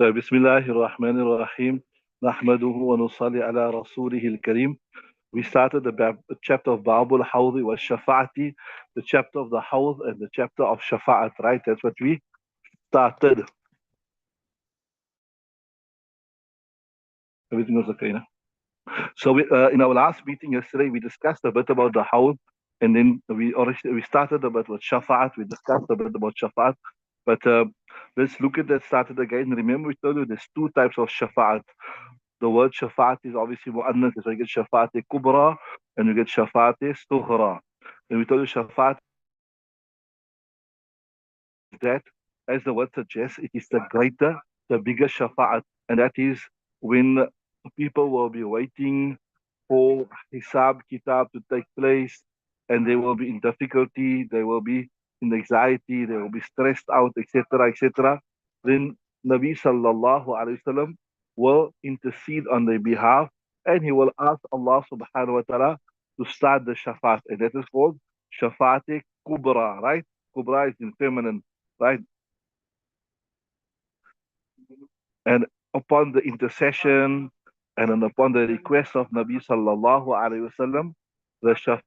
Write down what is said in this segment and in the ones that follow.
طيب بسم الله الرحمن الرحيم نحمده ونصلي على رسوله الكريم. We started the chapter of Baab al-Hawdh wa Shafa'ati, the chapter of the Hawdh and the chapter of Shafa'at, right? That's what we started. Everything was okay, no? So in our last meeting yesterday, we discussed a bit about the Hawdh, and then we started a bit with Shafa'at. We discussed a bit about Shafa'at, but let's look at that started again. Remember, we told you there's two types of Shafa'at. The word shafa'at is obviously mu'annath, so you get shafa'at kubra and you get shafa'at sughra. And we told you shafa'at is that, as the word suggests, it is the greater, the bigger shafa'at. And that is when people will be waiting for hisab, kitab to take place, and they will be in difficulty, they will be in anxiety, they will be stressed out, etc., etc. Then Nabi sallallahu alayhi wasallam will intercede on their behalf, and he will ask Allah subhanahu wa ta'ala to start the shafa'at, and that is called shafa'at kubra, right? Kubra is in feminine, right? And upon the intercession and then upon the request of Nabi sallallahu alayhi wasallam, the shafa'at.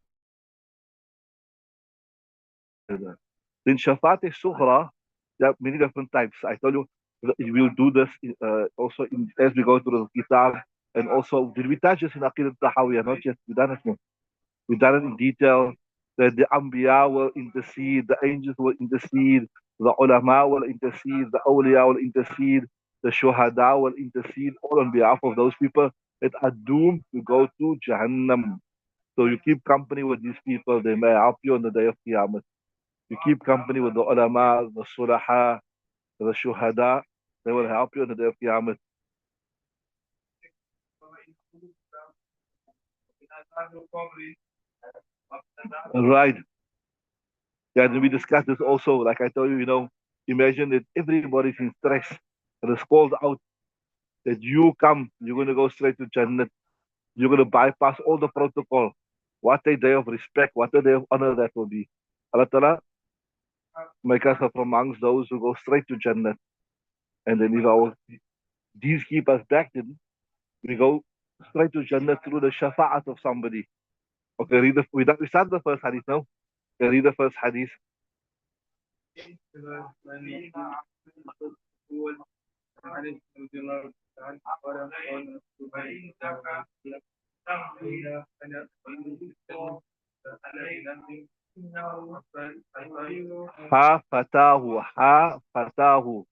Then shafa'at sughra, there are many different types. I told you that we will do this also as we go through the kitab, and also did we touch this in Aqidat Tahawiyah? Not yet. We done it. No. We done it in detail. That the Anbiya will intercede, the angels will intercede, the ulama will intercede, the awliya will intercede, the shuhada will intercede, all on behalf of those people that are doomed to go to Jahannam. So you keep company with these people, they may help you on the day of Qiyamah. You keep company with the ulama, the sulaha, the shuhada, they will help you on the day of Qiyamah. Right. Yeah, and we discussed this also. Like I told you, imagine that everybody's in stress and it's called out that you come, you're going to go straight to Jannah. You're going to bypass all the protocol. What a day of respect, what a day of honor that will be. Allah Ta'ala make us from amongst those who go straight to Jannah. And then if our deeds keep us back, then we go straight to Jannah through the shafa'at of somebody. Okay, we start the first hadith now. Okay, read the first hadith. Ha fatahu, ha fatahu.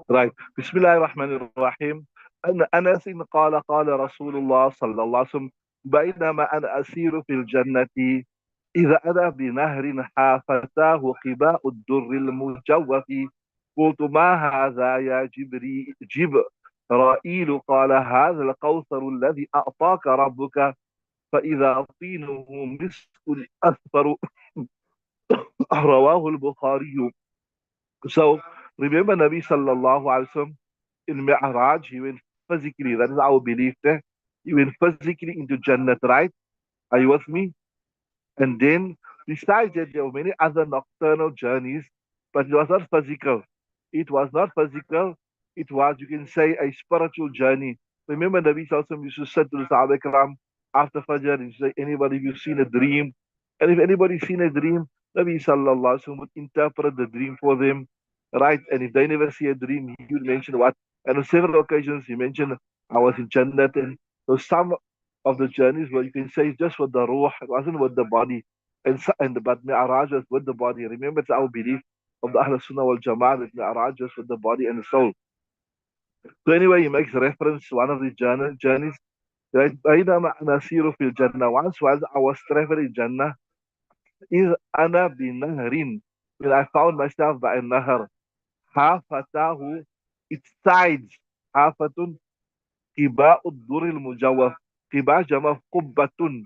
Right. Bismillah ar-Rahman ar-Rahim. أن أنس قال قال رسول الله صلى الله عليه وسلم بينما أنا أسير في الجنة إذا أنا بنهر حافتاه قباء الدر المجوف قلت ما هذا يا جبرائيل قال هذا الكوثر الذي أعطاك ربك فإذا طينه مسك أصفر رواه البخاري. So remember Nabi sallallahu alaihi wasallam in Mi'raj, he went physically, that is our belief there. He went physically into Jannat, right? Are you with me? And then, besides that, there were many other nocturnal journeys, but it was not physical. It was not physical. It was, you can say, a spiritual journey. Remember, Nabi Sallallahu Alaihi Wasallam used to say to the Sahaba Ikram after Fajr, and say, anybody, if you've seen a dream, and if anybody's seen a dream, Nabi Sallallahu Alaihi Wasallam would interpret the dream for them, right? And if they never see a dream, he would mention what? And on several occasions, he mentioned, I was in Jannat, and so some of the journeys where you can say just with the ruh, it wasn't with the body. But Mi'raj was with the body. Remember, it's our belief of the Ahl Sunnah wal Jama'ah that Mi'raj was with the body and the soul. So anyway, he makes reference to one of the journeys. Right? بينما أنا أسير في الجنة. Once while I was traveling Jannah, إذ أنا بنهر. When I found myself by a nahar. حافته, its sides. حافة قباء الدر المجوف. قباء جمع قبة.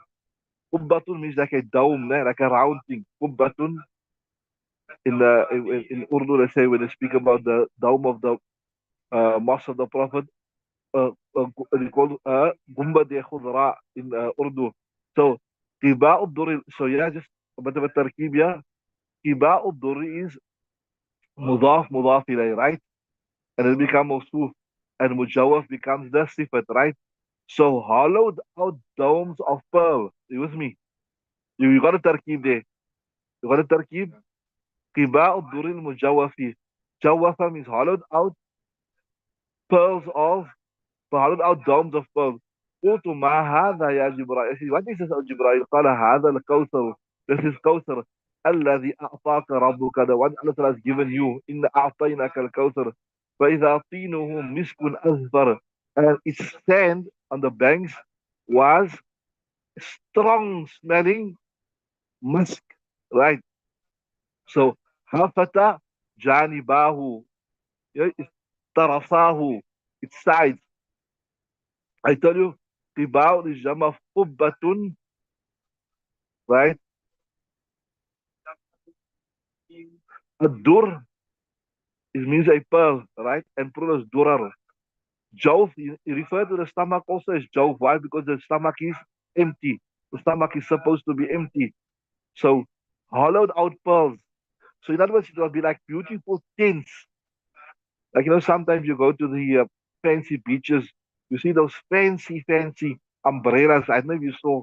Qubbatun means like a dome, like a round thing. Qubbatun. in Urdu, they say when they speak about the dome of the mosque of the Prophet, they call Gumbad Khudra in Urdu. So, Qiba'u Duri, so yeah, just a bit of a tarkib, yeah. Qiba'u Duri is mudaf ilay, right? And it becomes mawsuf. And mujawaf becomes the sifat, right? So, hollowed out domes of pearl. You with me? You got a tarkib there. You got a tarkib? Qiba'u Duri al-Mujawafi. Jawafa means hollowed out pearls of فهرد out domes of pearls. قلت ما هذا يا جبرائيل. I said, what is this, O Jibreel? قال هذا الكوثر. This is Kauthar. الذي أعطاك ربك. The one Allah has given you. إن أعطيناك الكوثر. فإذا طينه مسك أزفر. And its sand on the banks was strong smelling musk. Right? So, هفت جانباه. Yeah, it's طرفاه. Its sides. I tell you, Tibau is Jama Fubbatun, right? Dur it means a pearl, right? And plural is Durar. Jawf, you refer to the stomach also as Jawf. Why? Because the stomach is empty. The stomach is supposed to be empty. So, hollowed out pearls. So, in other words, it will be like beautiful tints. Like, sometimes you go to the fancy beaches, you see those fancy umbrellas. I don't know if you saw.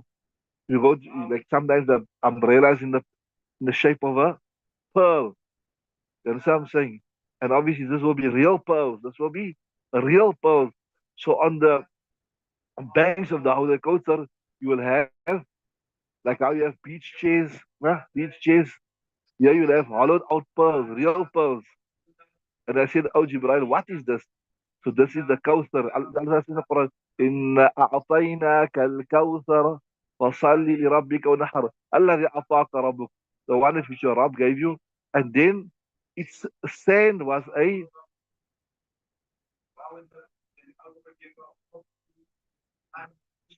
You go to, like, sometimes the umbrellas in the shape of a pearl. You understand what I'm saying? And obviously, this will be real pearls. This will be a real pearls. So on the banks of the Hawdh Kauthar, you will have, like how you have beach chairs, yeah, beach chairs. Here you'll have hollowed out pearls, real pearls. And I said, Oh Jibril, what is this? So this is the Kauthar. Allah says in the Quran, إِنَّا أَعْطَيْنَاكَ الْكَوْثَرَ فَصَلِّ لِرَبِّكَ وَنَحَرْ الَّذِي أَعْطَاكَ رَبُّكَ. The one which your Rabb gave you. And then its sand was a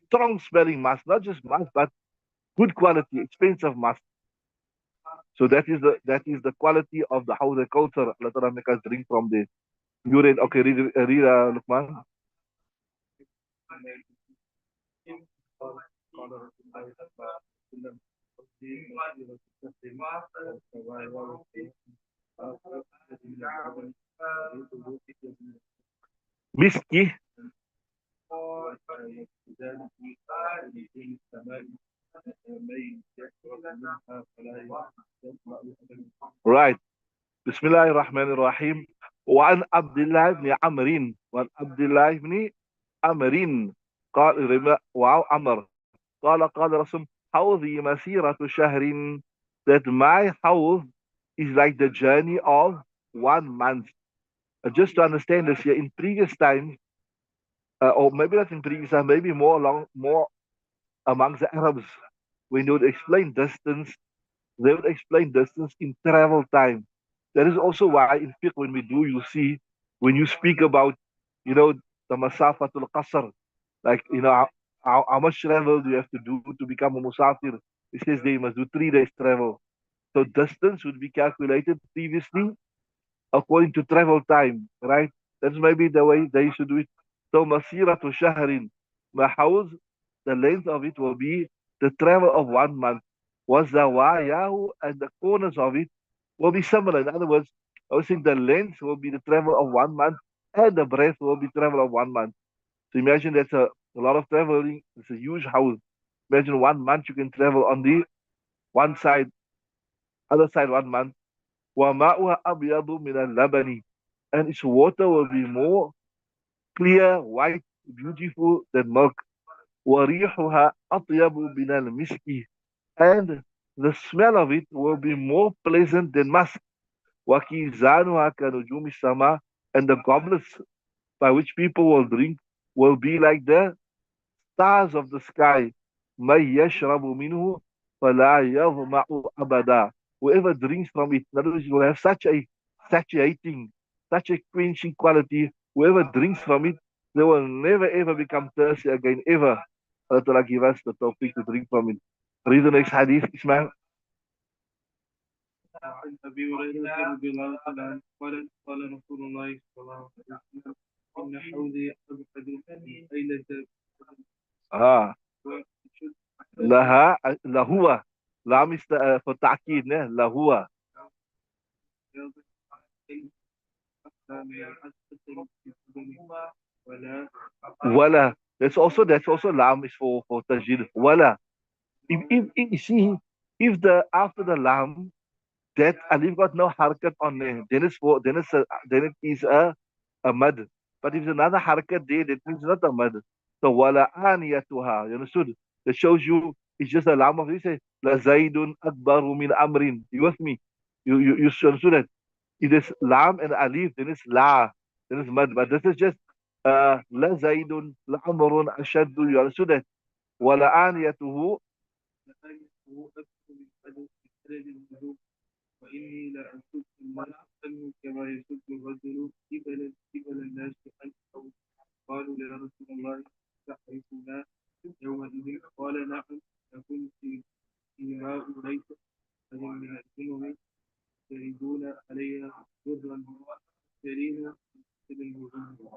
strong smelling musk, not just musk, but good quality, expensive musk. So that is the quality of the Hawdh Kauthar. Allah Ta'ala make us drink from this. You read, okay, read Luqman. Miski. Right. Bismillah ar-Rahman ar-Rahim. وعن عبد الله بن عمرو وعن عبد الله بن عمرو قال wow عمر قال رسول حوضي مسيرة شهر that my house is like the journey of 1 month. Just to understand this here, in previous times, or maybe not in previous time, maybe more amongst the Arabs, when they would explain distance, they would explain distance in travel time. That is also why in fiqh, when we do, you see, when you speak about, the masafatul qasr, like, how much travel do you have to do to become a musafir? It says they must do 3 days travel. So distance would be calculated previously according to travel time, right? That's maybe the way they should do it. So masiratu shahrin, mahawz, the length of it will be the travel of 1 month. Wazawayahu, and the corners of it will be similar. In other words, I was saying the length will be the travel of 1 month and the breadth will be travel of 1 month. So imagine that's a lot of traveling. It's a huge house. Imagine 1 month you can travel on the one side, other side 1 month. وَمَاءُهَا أَبْيَضُ مِنَ الْلَبَنِ, and its water will be more clear, white, beautiful than milk. وَرِيحُهَا أَطْيَبُ مِنَ الْمِسْكِ, and the smell of it will be more pleasant than musk. وَكِيزَانُهَا كَنُجُومِ السَّمَاءِ, and the goblets by which people will drink will be like the stars of the sky. مَن يَشْرَبُ مِنْهُ فَلَا يَظْمَأُ أَبَدًا, whoever drinks from it, in other words, will have such a satiating, such a quenching quality. Whoever drinks from it, they will never ever become thirsty again, ever. Allah Ta'ala give us the topic to drink from it. Read the next hadith, Ismail. عن أبي هريرة رضي الله تعالى عنه قال قال رسول الله صلى الله عليه وسلم إن حوضي أبعد من أيلة اه وأشد لها لهو لام في التأكيد نه لهو بياض أي أحلى من الحسة في بدنه ولا ولا that's also lam is for tajid wala if you see if the after the lam that alif got no harakat on there then it is a mad. But if there's another harakat there, that means not a mad. So wala aniyatuha, you understood? That shows you it's just a lam of this. La zaidun akbaru min amrin. You with me? You understood that? If there's lam and alif, then it's la, then it's mad. But this is just la zaidun la amrun ashaddu. You understood that? Wala aniyatuhu. لأنه أكثر من عدد النجوم وإني لأسد الناس عنه كما يسد الرجل قبل الناس عنه قالوا يا رسول الله تعرفنا يومئذ قال نعم نكون فيما ليس من الأمم يردون عليها جرا سرين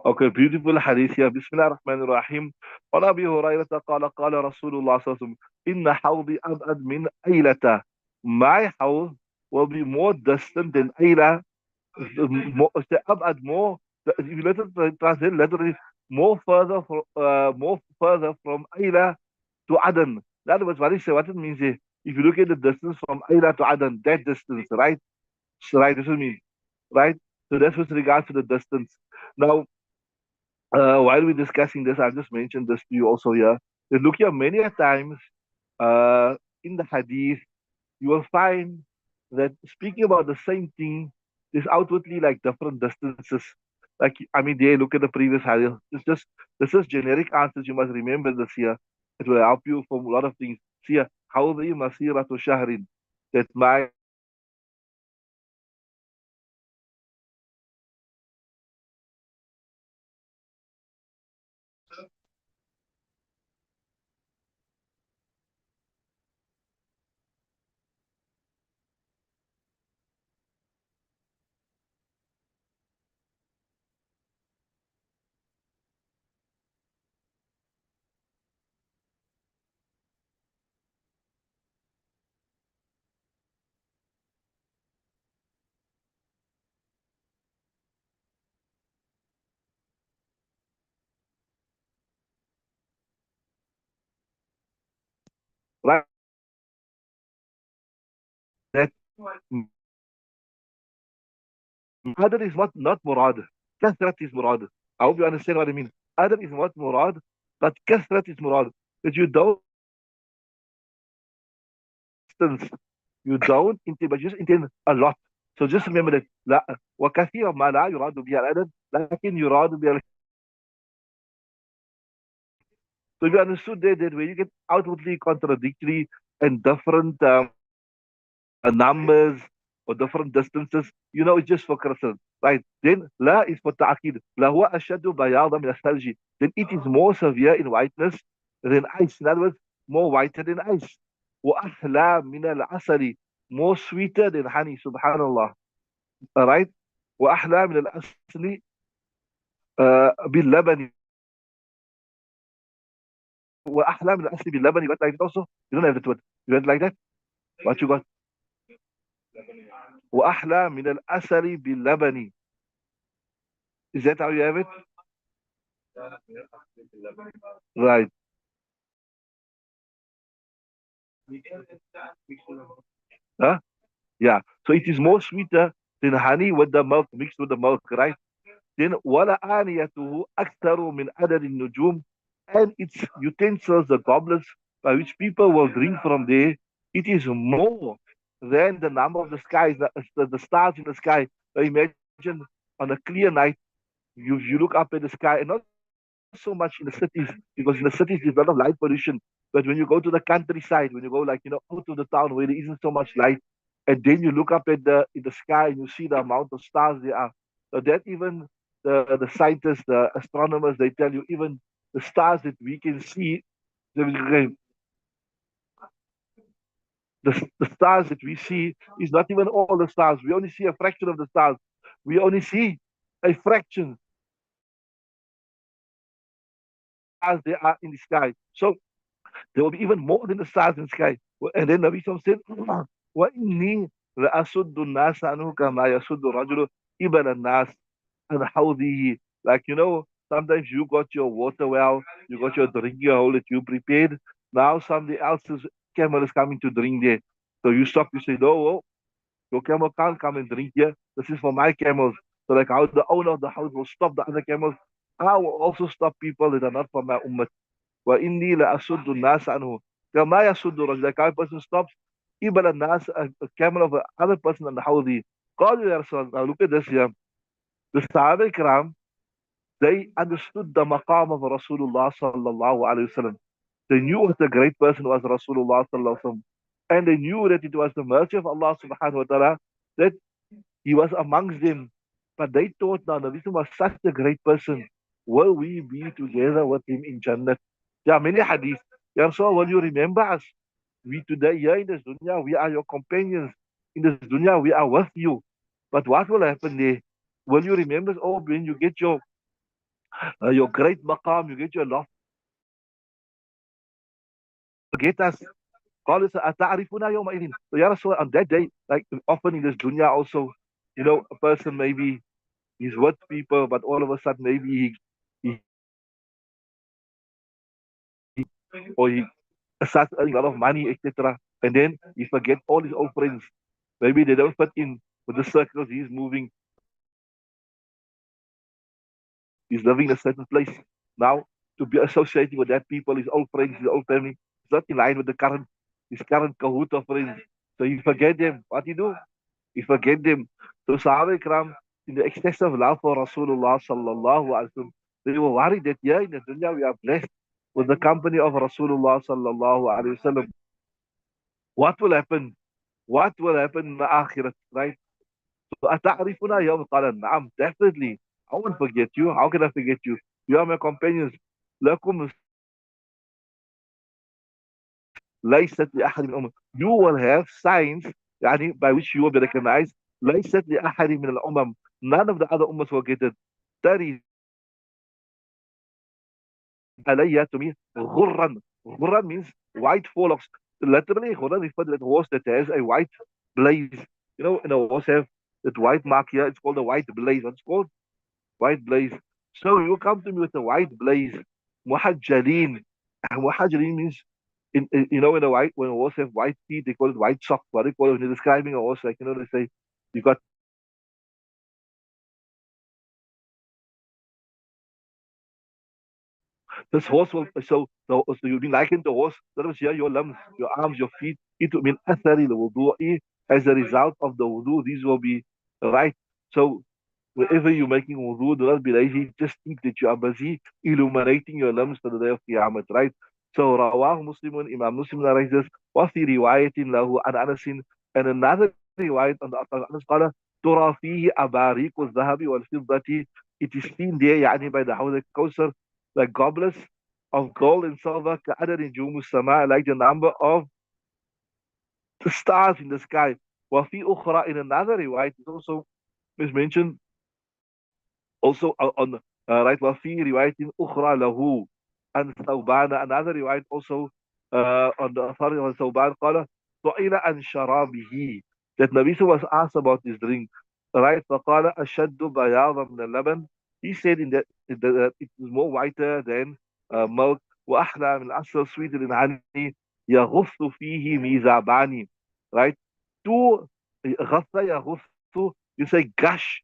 Okay, beautiful hadith here. Bismillah ar-Rahman ar-Rahim. عن أبي هريرة قال قال رسول الله صلى الله عليه وسلم إن حوضي أبعد من أيلة. My house will be more distant than Ayla. أبعد more. If you let it translate literally, more further from Ayla to Aden. In other words, what it means is, if you look at the distance from Ayla to Aden, that distance, right? Right, this is me, right? So that's with regards to the distance. Now, while we're discussing this, I'll just mention this to you also here. That look here, many a times uh, in the hadith, you will find that speaking about the same thing is outwardly like different distances. Like, I mean, there, look at the previous hadith. This is generic answers. You must remember this here. It will help you from a lot of things. See here, how the masiratu shahrin. That my right that other is not murad. Kasrat is murad. I hope you understand what I mean. Other is not murad, but kasrat is murad. That you don't distance. You don't intend, but you just intend a lot. So just remember that لا وكثيرا ما لا يراد بها العدد لكن يراد بها. So you understood that when you get outwardly contradictory and different numbers or different distances, you know it's just for Christians, right? Then la is for ta'akid. La huwa ashadu bayada min as-salji. Then it is more severe in whiteness than ice. In other words, more whiter than ice. Wa ahla min al-asali. More sweeter than honey. Subhanallah. All right? Wa ahla min al-asli bil labani. Wa ahla min al-asli bil labani. You got like that also? You don't have that word. You got like that? What you got? Wa ahla min al-asali bil labani. Is that how you have it? Right. Huh? Yeah. So it is more sweeter than honey with the milk mixed with the milk, right? Then wala aniyatuhu aktharu min adad nujum, and its utensils, the goblets by which people will drink from there, it is more than the number of the skies, the stars in the sky. So imagine on a clear night, you look up at the sky, and not so much in the cities, because in the cities there's a lot of light pollution. But when you go to the countryside, when you go like out of the town where there isn't so much light, and then you look up at the in the sky and you see the amount of stars there are. So that even the scientists, the astronomers, they tell you even the stars that we can see, they the stars that we see is not even all the stars. We only see a fraction of the stars. We only see a fraction as they are in the sky. So there will be even more than the stars in the sky. And then Nabi Sallallahu said, وَإِنِّي لَأَسُدُّ النَّاسَ عَنْهُ كَمَا يَسُدُّ الرَّجُلُ إِبَلَ النَّاسِ عَنْ حَوْضِهِ. Like, sometimes you got your water well, you got your drinking hole that you prepared. Now somebody else's camel is coming to drink there. So you stop, you say, no, your camel can't come and drink here. This is for my camels. So like how the owner of the house will stop the other camels, I will also stop people that are not from my ummah. وإني لأسد الناس عنه كما يسد الرجل. Like how a person stops إبل الناس, a camel of another person on the Hawdhi. قالوا يا رسول الله. Now look at this here. The Sahaba Ikram, they understood the maqam of Rasulullah sallallahu alayhi wasallam. They knew what a great person was Rasulullah sallallahu alayhi wasallam. And they knew that it was the mercy of Allah subhanahu wa ta'ala that he was amongst them. But they thought, now, Nabi was such a great person. Will we be together with him in Jannah? There are many hadiths. Ya Rasul, will you remember us? We today here in this dunya, we are your companions. In this dunya, we are with you. But what will happen there? Will you remember us? Oh, when you get your great maqam, you get your love, forget us. قالوا أتعرفنا يومئذ. So Ya Rasul, on that day, like often in this dunya also, a person maybe he's with people, but all of a sudden maybe he or he starts earning a lot of money, etc. And then he forget all his old friends. Maybe they don't fit in with the circles he's moving. He's living in a certain place. Now, to be associating with that people, his old friends, his old family, is not in line with his current cahoot of friends. So he forget them. What he do? He forget them. So Sahaba Ikram, in the excessive love for Rasulullah sallallahu alaihi wasallam, they were worried that here in the dunya we are blessed with the company of Rasulullah sallallahu alaihi wasallam. What will happen? What will happen in the akhirat, right? So أتعرفنا يوم قال نعم, definitely. I won't forget you. How can I forget you? You are my companions. لكم ليست لأحد من الأمم. You will have signs يعني by which you will be recognized. ليست لأحد من الأمم. None of the other ummahs will get it. تري علي to me غرا. غرا means white forelock. Literally, غرا refers to that horse that has a white blaze. And a horse have that white mark here. It's called a white blaze. What's called? White blaze. So you come to me with a white blaze. Muhajjalin. Muhajjalin means, in a white, when a horse have white feet, they call it white socks. What they call it when they're describing a horse, like, they say, you got this horse will, so you've been likened to a horse. That was here, your limbs, your arms, your feet. It will mean athari, the wudu'i, as a result of the wudu, these will be right. So wherever you're making wudu, do not be lazy. Just think that you are busy illuminating your limbs for the day of Qiyamah, right? So, Rawah Muslimun, Imam Muslim narrates this. وفي رواية له عن أنس, and another riwayat on the author of Anas قال ترى فيه أباريق الذهب والفضة. It is seen there يعني by the Hawdh Kauthar, like goblets of gold and silver كعدد نجوم السماء, like the number of the stars in the sky. وفي أخرى, in another riwayat, it also is mentioned also on right, وفي رواية أخرى له عن ثوبان, another riwayat also on the authority of ثوبان قال سئل عن شرابه, that Nabi was asked about his drink, right? فقال أشد بياضا من اللبن. He said that it is more whiter than milk, وأحلى من العسل, sweeter than honey, يغص فيه ميزابان, right? Two غص يغص, you say gush,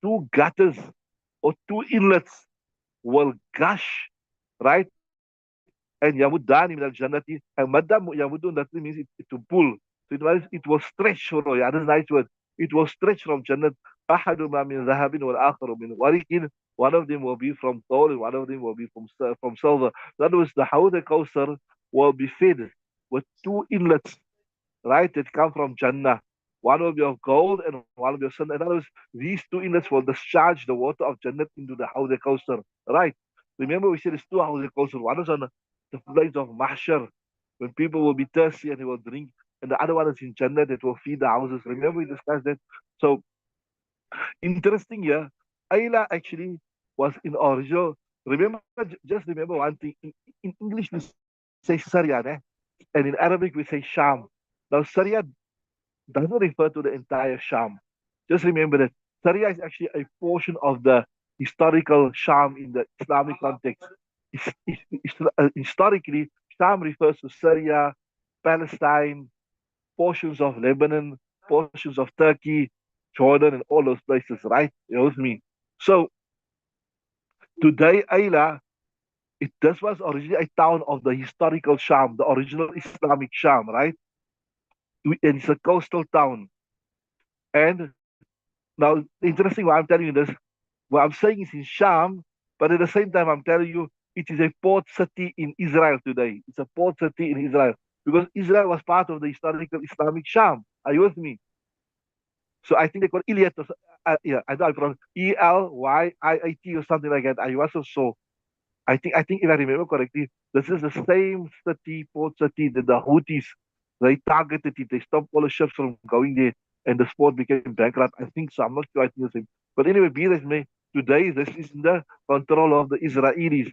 two gutters or two inlets will gush, right? And Yamudani min al Jannati, and Madam Yamudun, that means to pull. So it was stretched, yeah, that's a nice word. It was stretched from Jannat. أحدهما من ذهب والآخر من ورق. One of them will be from gold and one of them will be from silver. In other words, the Hawdh Kauthar will be fed with two inlets, right, that come from Jannah. One will be of gold and one will be of silver. In other words, these two inlets will discharge the water of Jannah into the Hawdh Kauthar, right? Remember, we said it's two Hawdh Kauthar. One is on the place of Mahshar, when people will be thirsty and they will drink and the other one is in Jannah that will feed the houses. Remember we discussed that? So interesting here, Ayla actually was in original. Remember, just remember one thing. In English we say Syria, né? And in Arabic we say Sham. Now Syria doesn't refer to the entire Sham. Just remember that Syria is actually a portion of the historical Sham in the Islamic context. Historically, Sham refers to Syria, Palestine, portions of Lebanon, portions of Turkey, Jordan, and all those places, right? You know what I mean? So today, Ayla, this was originally a town of the historical Sham, the original Islamic Sham, right? And it's a coastal town. And now, interesting why I'm telling you this, what I'm saying is in Sham, but at the same time, I'm telling you it is a port city in Israel today. It's a port city in Israel because Israel was part of the historical Islamic Sham. Are you with me? So I think they call Elyat, yeah, I know I pronounce Elyit or something like that. I was so. I think if I remember correctly, this is the same city, port city that the Houthis they targeted it. They stopped all the ships from going there, and the port became bankrupt. I think so. I'm not sure. I think the same. But anyway, be that may, today this is in the control of the Israelis.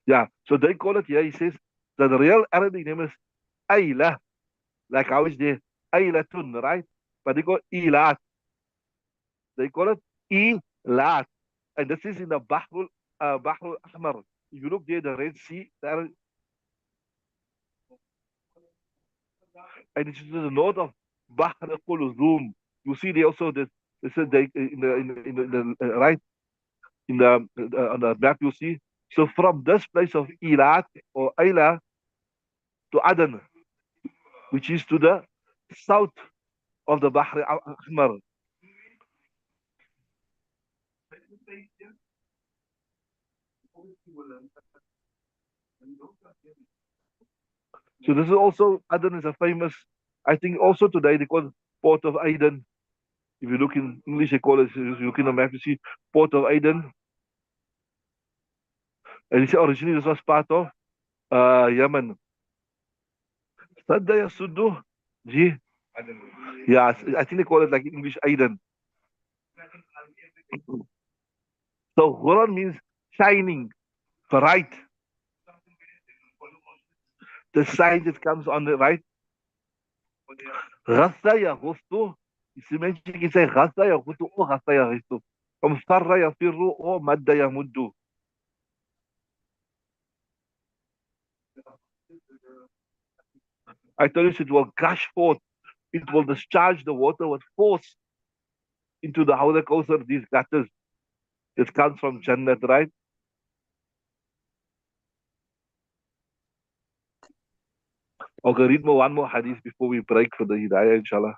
Yeah. So they call it here. He says that the real Arabic name is Ayla, like how is there Aylatun, right? But they call it Ilat. They call it Ilat. And this is in the Bahrul Ahmar. If you look there, the Red Sea, there, and it's to the north of Bahr al-Kuluzum. You see there also that they said they in the right in the on the map you see. So from this place of Ilat or Ayla to Aden, which is to the south of the Bahr al-Ahmar. So this is also Aden is a famous. I think also today they call it Port of Aden. If you look in English, they call it. If you look in the map, you see Port of Aden. And you see originally this was part of Yemen. Sadda Yasuddu, G. Yeah, I think they call it like in English Aden. So Quran means shining, bright. The sign that comes on the right. Ghassa yaghussu. You mention you say ghassa yaghussu or ghassa yaghussu. From sarra yafirru or madda yamuddu. I tell you, it will gush forth. It will discharge the water with force into the Hawdh Kauthar, these gutters. It comes from Jannat, right? Okay, read more one more hadith before we break for the Hidayah, inshallah.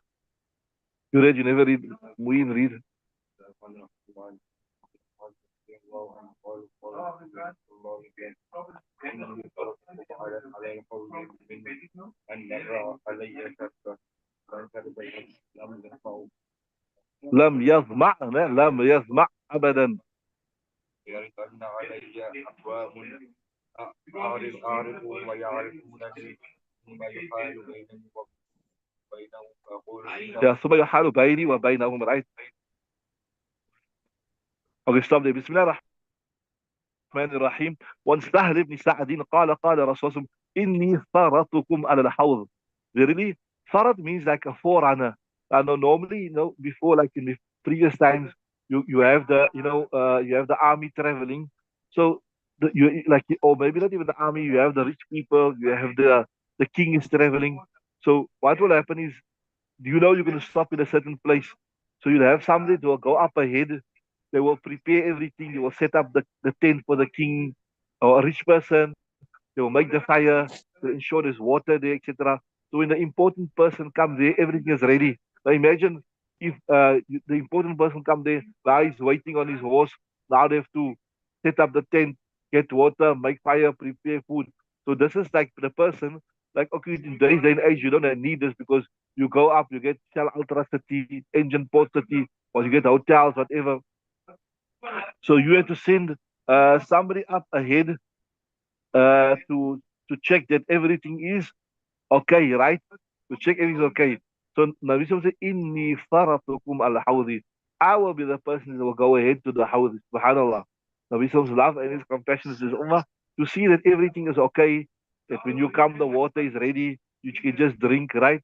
You read, you never read. Muin, read. لم يظمع لم يظمع أبدا. يا ثم يحال بيني وبينهم right. Okay, stop there. بسم الله الرحمن الرحيم. وعن سهل بن سعد قال رسول الله إني فرطكم على الحوض. Verily, farat means like a forerunner. I know normally, before like in the previous times, you have the you have the army traveling. So you like or maybe not even the army. You have the rich people. You have the king is traveling. So what will happen is you're going to stop in a certain place. So you'll have somebody who will go up ahead. They will prepare everything. They will set up the tent for the king or a rich person. They will make the fire to ensure there's water there, etc. So when the important person comes there, everything is ready. Now imagine if the important person comes there, guy is waiting on his horse. Now they have to set up the tent, get water, make fire, prepare food. So this is like the person, like okay, in today's day and age, you don't need this because you go up, you get Shell Ultra City, Engine Port City, or you get hotels, whatever. So you have to send somebody up ahead to to check that everything is okay, right? To check everything's okay. So Nabi Sallallahu said, Inni faratukum al hawdi. I will be the person that will go ahead to the hawdi. Subhanallah. Nabi Sallallahu love and his compassion is his ummah to see that everything is okay, that when you come, the water is ready, you can just drink, right?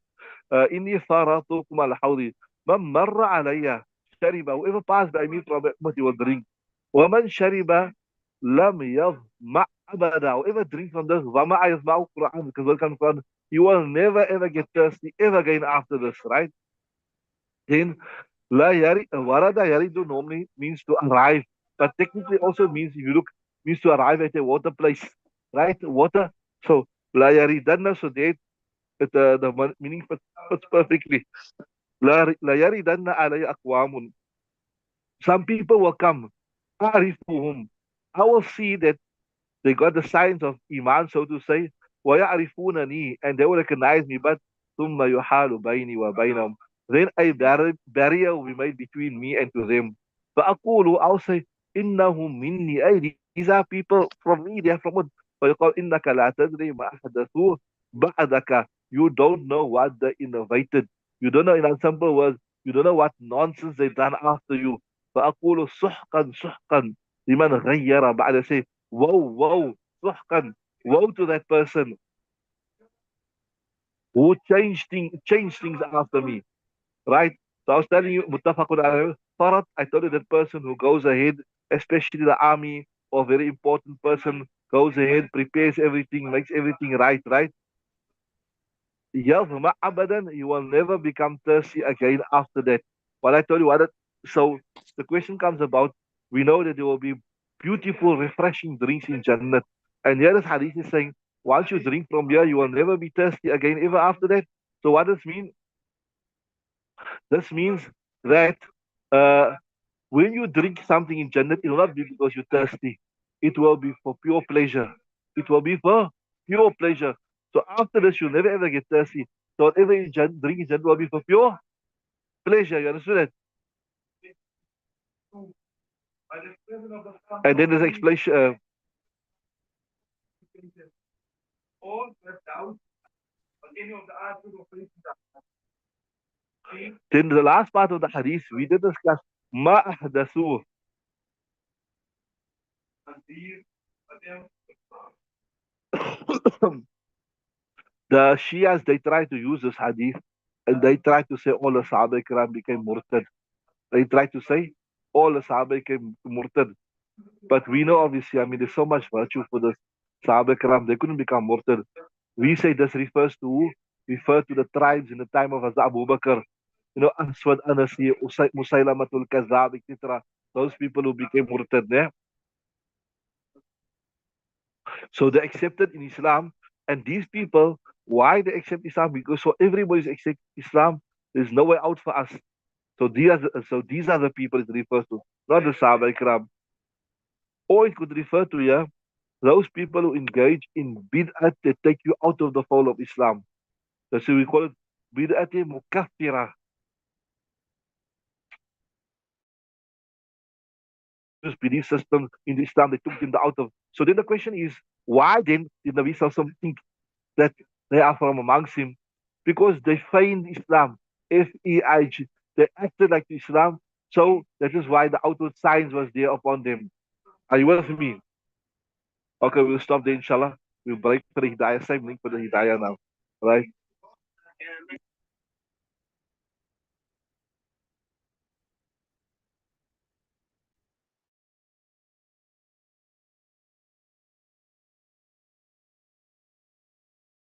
Inni faratukum al hawdi. Man marra alayya shariba. Whoever passed by me from it, he will drink. ومن شرب لم يظمأ أبدا. Whoever drinks from this, ظمأ يظمأ Quran, because welcome Quran, you will never ever get thirsty ever again after this, right? Then La yari, Warada Yaridu normally means to arrive, but technically also means, if you look, means to arrive at a water place, right? Water. So La Yaridanna, so that the meaning fits perfectly. La Yaridanna alayya aqwamun. Some people will come. Arifuhum. I will see that they got the signs of Iman, so to say. وَيَعْرِفُونَنِي, and they will recognize me, but ثُمَّ يُحَالُ بَيْنِي وَبَيْنَهُم. Then a barrier will be made between me and to them. فَأَقُولُ, I'll say, إِنَّهُم مِنِّي. Hey, these are people from me, they are from us. فَيَقَالُ إِنَّكَ لَا تَدْرِي مَا أَحْدَثُوا بَعْدَكَ. You don't know what they innovated. You don't know, in simple words, you don't know what nonsense they've done after you. فَأَقُولُ سُحْقًا سُحْقًا لِمَنْ غَيَّرَ بَعْدَ. Say, woe, woe, suhkan, woe to that person who changed things after me, right? So I was telling you, muttafaqun alayhi, farat, I told you that person who goes ahead, especially the army or very important person, goes ahead, prepares everything, makes everything right, right? Yadhma abadan, you will never become thirsty again after that. But I told you what, so the question comes about, we know that there will be beautiful, refreshing drinks in Jannah. And here this hadith is saying, once you drink from here, you will never be thirsty again ever after that. So what does this mean? This means that uh, when you drink something in Jannah, it will not be because you're thirsty. It will be for pure pleasure. It will be for pure pleasure. So after this, you'll never ever get thirsty. So whatever you drink in Jannah will be for pure pleasure. You understand that? And then there's explanation. Then the last part of the hadith, we did discuss ma ahdathu. The Shias, they try to use this hadith and they try to say all the Sahaba Ikram became murtad. They try to say all the Sahaba became murtad. But we know, obviously, I mean, there's so much virtue for the Sahaba Ikram, they couldn't become murtad. We say this refers to who? Refer to the tribes in the time of Hazrat Abu Bakr. You know, Aswad Anasi, Musailamatul Kazab, etc. Those people who became murtad there. So they accepted in Islam. And these people, why they accept Islam? Because for everybody's accept Islam, there's no way out for us. So these are the people it refers to, not the Sahaba Ikram. Or it could refer to, yeah, those people who engage in bid'at that take you out of the fold of Islam. So we call it bid'at mukaffirah. This belief system in Islam, they took them out of. So then the question is, why then did Nabi Sallallahu think that they are from amongst him? Because they feigned Islam. Feig. They acted like Islam. So that is why the outward signs was there upon them. Are you with me? Okay, we'll stop there, inshallah. We'll break for the hidayah. Same link for the hidayah now. Right?